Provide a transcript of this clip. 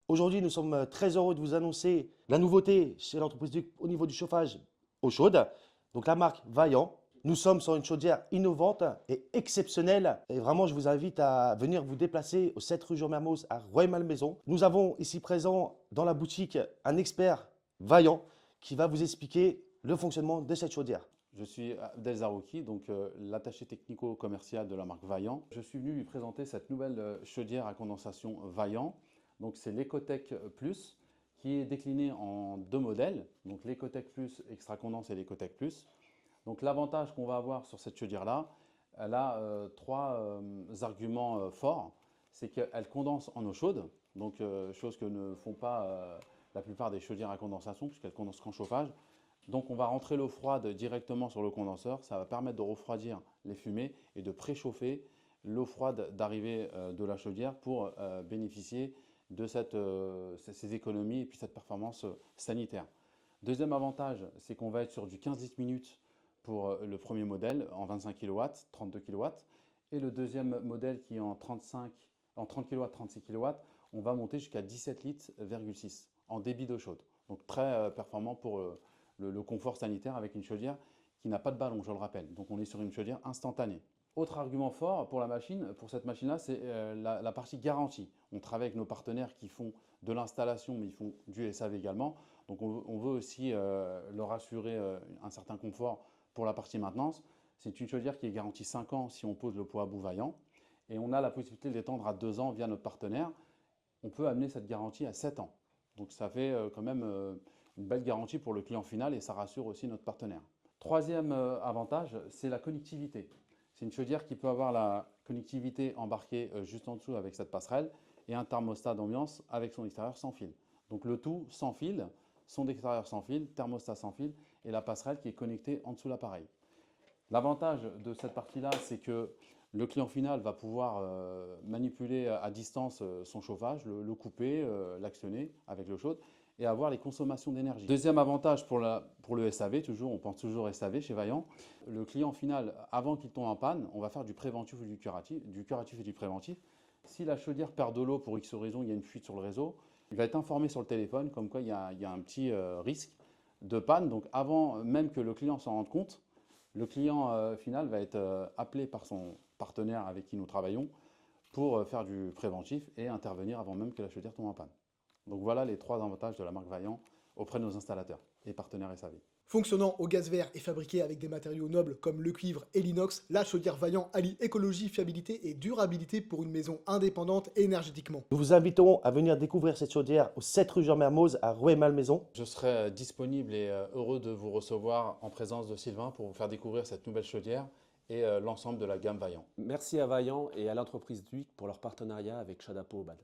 Aujourd'hui, nous sommes très heureux de vous annoncer la nouveauté chez l'entreprise Duc au niveau du chauffage eau chaude. Donc la marque Vaillant. Nous sommes sur une chaudière innovante et exceptionnelle. Et vraiment, je vous invite à venir vous déplacer au 7 rue Jean-Mermoz à Rueil-Malmaison. Nous avons ici présent dans la boutique un expert Vaillant qui va vous expliquer le fonctionnement de cette chaudière. Je suis Abdel Zarouki, donc l'attaché technico-commercial de la marque Vaillant. Je suis venu lui présenter cette nouvelle chaudière à condensation Vaillant. Donc c'est l'Ecotech Plus qui est déclinée en deux modèles, donc l'Ecotech Plus Extra Condense et l'Ecotech Plus. Donc l'avantage qu'on va avoir sur cette chaudière-là, elle a trois arguments forts. C'est qu'elle condense en eau chaude, donc chose que ne font pas la plupart des chaudières à condensation puisqu'elle condense qu'en chauffage. Donc on va rentrer l'eau froide directement sur le condenseur, ça va permettre de refroidir les fumées et de préchauffer l'eau froide d'arrivée de la chaudière pour bénéficier de ces économies et puis cette performance sanitaire. Deuxième avantage, c'est qu'on va être sur du 15 litres minutes pour le premier modèle en 25 kW, 32 kW. Et le deuxième modèle qui est en 30 kW, 36 kW, on va monter jusqu'à 17 litres,6 litres en débit d'eau chaude. Donc très performant pour le confort sanitaire avec une chaudière qui n'a pas de ballon, je le rappelle. Donc on est sur une chaudière instantanée. Autre argument fort pour la machine, pour cette machine-là, c'est la partie garantie. On travaille avec nos partenaires qui font de l'installation, mais ils font du SAV également. Donc on veut aussi leur assurer un certain confort pour la partie maintenance. C'est une chaudière qui est garantie 5 ans si on pose le pot à bout Vaillant. Et on a la possibilité de l'étendre à 2 ans via notre partenaire. On peut amener cette garantie à 7 ans. Donc ça fait quand même une belle garantie pour le client final et ça rassure aussi notre partenaire. Troisième avantage, c'est la connectivité. C'est une chaudière qui peut avoir la connectivité embarquée juste en dessous avec cette passerelle et un thermostat d'ambiance avec son extérieur sans fil. Donc le tout sans fil, son extérieur sans fil, thermostat sans fil et la passerelle qui est connectée en dessous de l'appareil. L'avantage de cette partie-là, c'est que le client final va pouvoir manipuler à distance son chauffage, le couper, l'actionner avec l'eau chaude et avoir les consommations d'énergie. Deuxième avantage pour le SAV, on pense toujours SAV chez Vaillant. Le client final, avant qu'il tombe en panne, on va faire du préventif ou du curatif et du préventif. Si la chaudière perd de l'eau pour X raison, il y a une fuite sur le réseau, il va être informé sur le téléphone comme quoi il y a un petit risque de panne. Donc avant même que le client s'en rende compte, le client final va être appelé par son partenaire avec qui nous travaillons pour faire du préventif et intervenir avant même que la chaudière tombe en panne. Donc voilà les trois avantages de la marque Vaillant auprès de nos installateurs et partenaires SAV. Fonctionnant au gaz vert et fabriquée avec des matériaux nobles comme le cuivre et l'inox, la chaudière Vaillant allie écologie, fiabilité et durabilité pour une maison indépendante énergétiquement. Nous vous invitons à venir découvrir cette chaudière au 7 rue Jean-Mermoz à Rueil-Malmaison. Je serai disponible et heureux de vous recevoir en présence de Sylvain pour vous faire découvrir cette nouvelle chaudière et l'ensemble de la gamme Vaillant. Merci à Vaillant et à l'entreprise Duic pour leur partenariat avec Chadapo Obad.